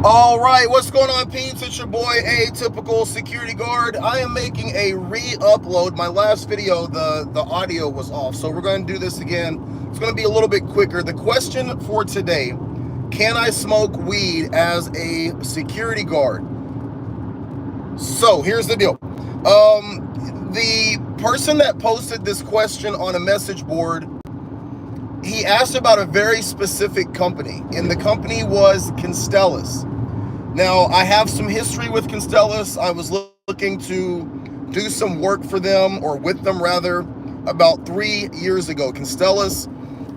All right, what's going on, peeps? It's your boy, Atypical Security Guard. I am making a re-upload. My last video, the audio was off, so we're going to do this again. It's going to be a little bit quicker. The question for today: can I smoke weed as a security guard? So here's the deal. The person that posted this question on a message board, he asked about a very specific company, and the company was Constellus. Now, I have some history with Constellus. I was looking to do some work for them, or with them rather, about 3 years ago. Constellus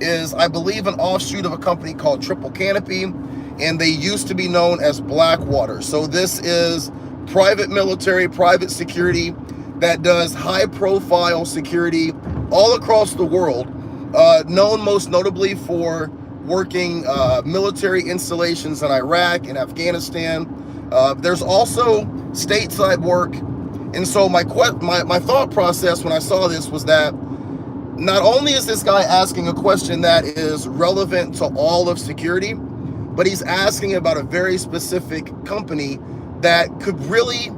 is, I believe, an offshoot of a company called Triple Canopy, and they used to be known as Blackwater. So this is private military, private security that does high-profile security all across the world, known most notably for working military installations in Iraq and Afghanistan. There's also stateside work. And so my thought process when I saw this was that not only is this guy asking a question that is relevant to all of security, but he's asking about a very specific company that could really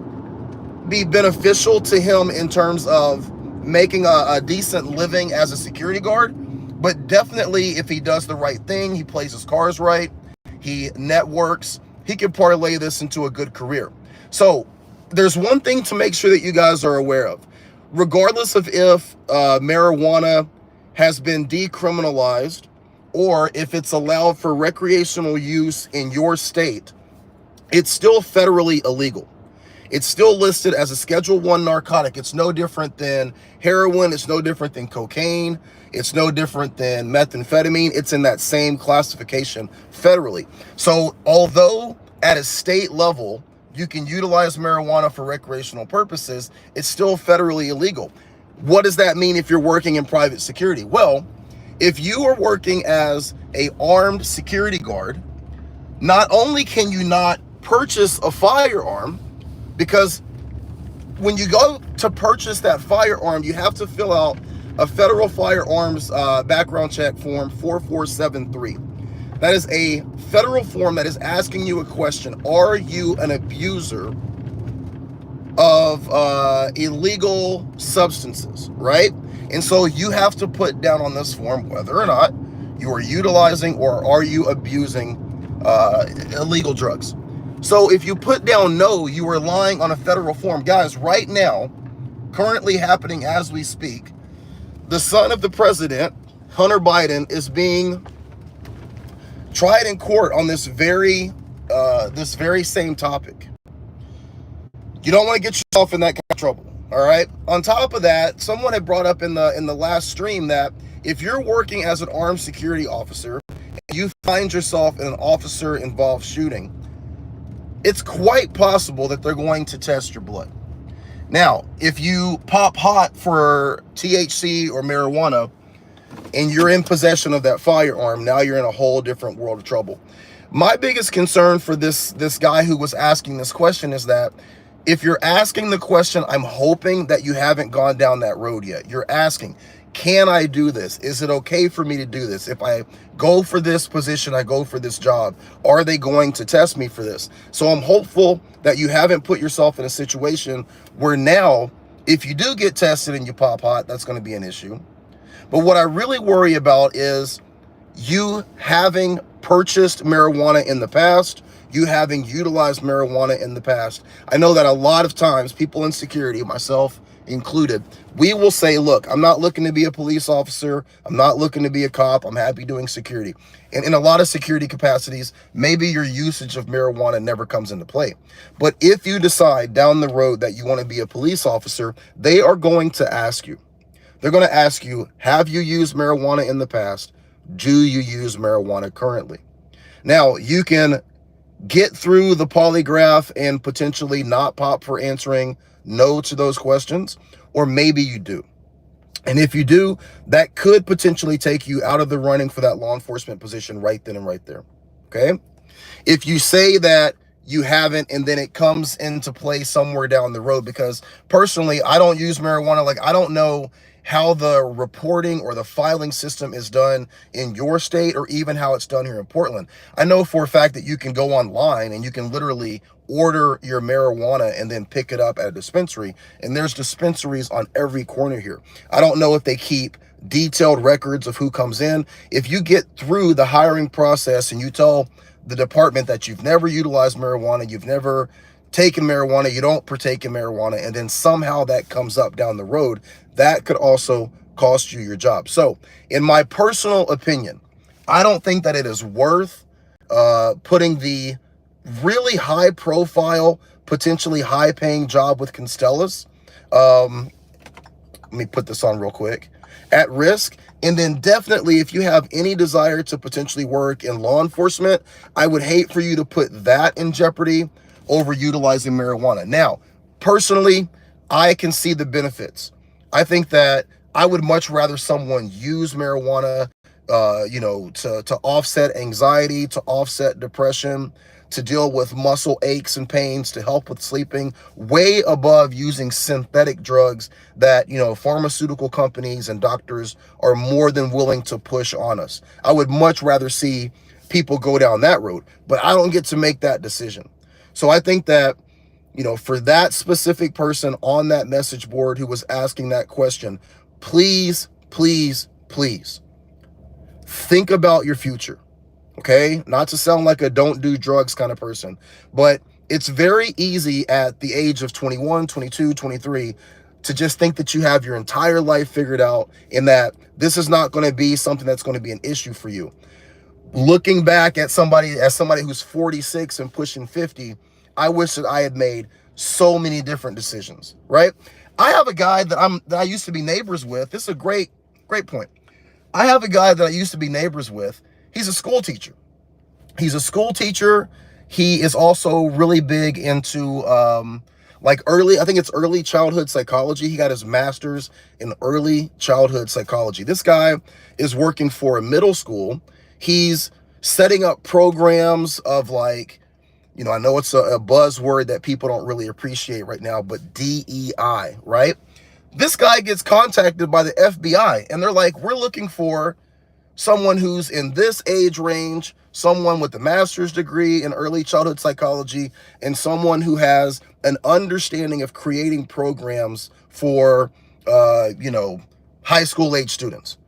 be beneficial to him in terms of making a decent living as a security guard. But definitely, if he does the right thing, he plays his cards right, he networks, he could parlay this into a good career. So there's one thing to make sure that you guys are aware of. Regardless of if marijuana has been decriminalized or if it's allowed for recreational use in your state, it's still federally illegal. It's still listed as a Schedule I narcotic. It's no different than heroin. It's no different than cocaine. It's no different than methamphetamine. It's in that same classification federally. So although at a state level, you can utilize marijuana for recreational purposes, it's still federally illegal. What does that mean if you're working in private security? Well, if you are working as an armed security guard, not only can you not purchase a firearm, because when you go to purchase that firearm, you have to fill out a federal firearms background check form 4473. That is a federal form that is asking you a question. Are you an abuser of illegal substances, right? And so you have to put down on this form whether or not you are utilizing or are you abusing illegal drugs. So if you put down no, you are lying on a federal form. Guys, right now, currently happening as we speak, the son of the president, Hunter Biden, is being tried in court on this very same topic. You don't want to get yourself in that kind of trouble, all right? On top of that, someone had brought up in the last stream that if you're working as an armed security officer and you find yourself in an officer-involved shooting, it's quite possible that they're going to test your blood. Now, if you pop hot for THC or marijuana and you're in possession of that firearm, now you're in a whole different world of trouble. My biggest concern for this guy who was asking this question is that if you're asking the question, I'm hoping that you haven't gone down that road yet. You're asking, can I do this? Is it okay for me to do this? If I go for this position, I go for this job, are they going to test me for this? So I'm hopeful that you haven't put yourself in a situation where now, if you do get tested and you pop hot, that's going to be an issue. But what I really worry about is you having purchased marijuana in the past, you having utilized marijuana in the past. I know that a lot of times people in security, myself included, we will say, look, I'm not looking to be a police officer. I'm not looking to be a cop. I'm happy doing security. And in a lot of security capacities, maybe your usage of marijuana never comes into play. But if you decide down the road that you want to be a police officer, they are going to ask you. They're going to ask you, have you used marijuana in the past? Do you use marijuana currently? Now, you can get through the polygraph and potentially not pop for answering no to those questions, or maybe you do. And if you do, that could potentially take you out of the running for that law enforcement position right then and right there. Okay? If you say that you haven't and then it comes into play somewhere down the road, because personally, I don't use marijuana. Like, I don't know how the reporting or the filing system is done in your state, or even how it's done here in Portland. I know for a fact that you can go online and you can literally order your marijuana and then pick it up at a dispensary, and there's dispensaries on every corner here. I don't know if they keep detailed records of who comes in. If you get through the hiring process and you tell the department that you've never utilized marijuana, you've never taken marijuana, you don't partake in marijuana, and then somehow that comes up down the road, that could also cost you your job. So in my personal opinion, I don't think that it is worth putting the really high profile, potentially high paying job with Constellas, let me put this on real quick, at risk. And then definitely, if you have any desire to potentially work in law enforcement, I would hate for you to put that in jeopardy over utilizing marijuana. Now, personally, I can see the benefits. I think that I would much rather someone use marijuana, to offset anxiety, to offset depression, to deal with muscle aches and pains, to help with sleeping, way above using synthetic drugs that, pharmaceutical companies and doctors are more than willing to push on us. I would much rather see people go down that road, but I don't get to make that decision. So I think that, for that specific person on that message board who was asking that question, please, please, please think about your future. Okay, not to sound like a don't do drugs kind of person, but it's very easy at the age of 21, 22, 23 to just think that you have your entire life figured out and that this is not going to be something that's going to be an issue for you. Looking back at somebody who's 46 and pushing 50, I wish that I had made so many different decisions, right? I have a guy that I used to be neighbors with. This is a great point. I have a guy that I used to be neighbors with. He's a school teacher. He is also really big into early childhood psychology. He got his master's in early childhood psychology. This guy is working for a middle school. He's setting up programs of I know it's a buzzword that people don't really appreciate right now, but DEI, right? This guy gets contacted by the FBI and they're like, we're looking for someone who's in this age range, someone with a master's degree in early childhood psychology, and someone who has an understanding of creating programs for, high school age students.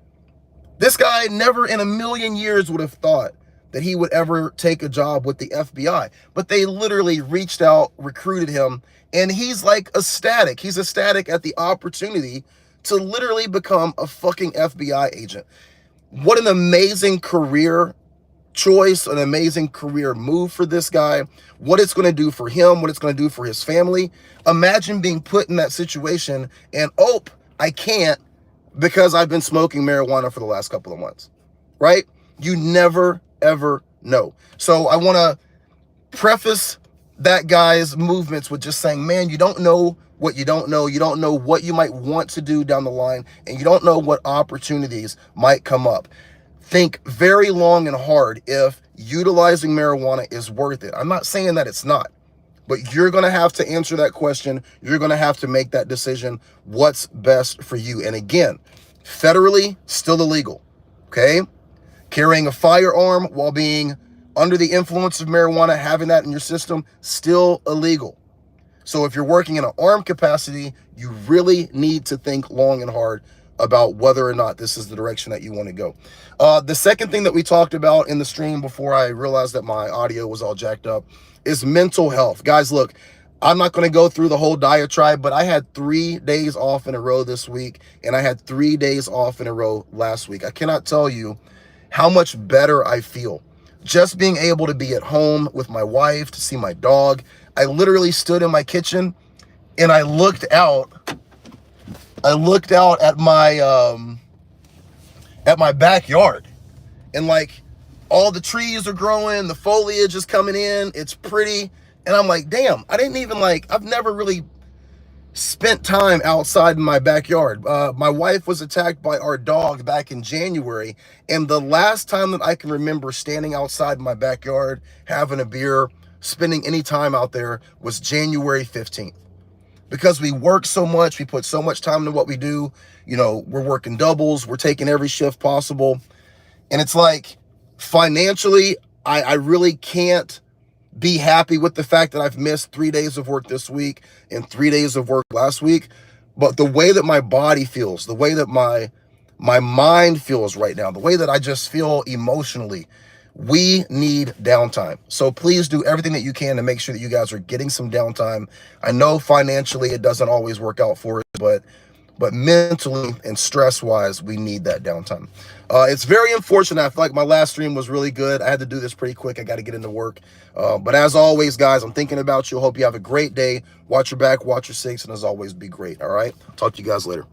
This guy never in a million years would have thought that he would ever take a job with the FBI, but they literally reached out, recruited him, and he's ecstatic. He's ecstatic at the opportunity to literally become a fucking FBI agent. What an amazing career choice, an amazing career move for this guy. What it's going to do for him, what it's going to do for his family. Imagine being put in that situation and, I can't because I've been smoking marijuana for the last couple of months, right? You never, ever know. So I want to preface that guy's movements with just saying, man, you don't know what you don't know. You don't know what you might want to do down the line, and you don't know what opportunities might come up. Think very long and hard if utilizing marijuana is worth it. I'm not saying that it's not, but you're going to have to answer that question. You're going to have to make that decision. What's best for you? And again, federally, still illegal. Okay? Carrying a firearm while being under the influence of marijuana, having that in your system, still illegal. So if you're working in an armed capacity, you really need to think long and hard about whether or not this is the direction that you want to go. The second thing that we talked about in the stream before I realized that my audio was all jacked up is mental health. Guys, look, I'm not going to go through the whole diatribe, but I had 3 days off in a row this week, and I had 3 days off in a row last week. I cannot tell you how much better I feel. Just being able to be at home with my wife, to see my dog. I literally stood in my kitchen and I looked out at my backyard, and all the trees are growing, the foliage is coming in, it's pretty. And I'm like, damn, I've never really spent time outside in my backyard. My wife was attacked by our dog back in January, and the last time that I can remember standing outside my backyard, having a beer, spending any time out there was January 15th. because we work so much, we put so much time into what we do. You know, we're working doubles, we're taking every shift possible. And it's like, financially, I really can't be happy with the fact that I've missed 3 days of work this week and 3 days of work last week. But the way that my body feels, the way that my mind feels right now, the way that I just feel emotionally, we need downtime. So please do everything that you can to make sure that you guys are getting some downtime. I know financially it doesn't always work out for us, but mentally and stress-wise, we need that downtime. It's very unfortunate. I feel like my last stream was really good. I had to do this pretty quick. I got to get into work. But as always, guys, I'm thinking about you. Hope you have a great day. Watch your back, watch your six, and as always, be great, all right? Talk to you guys later.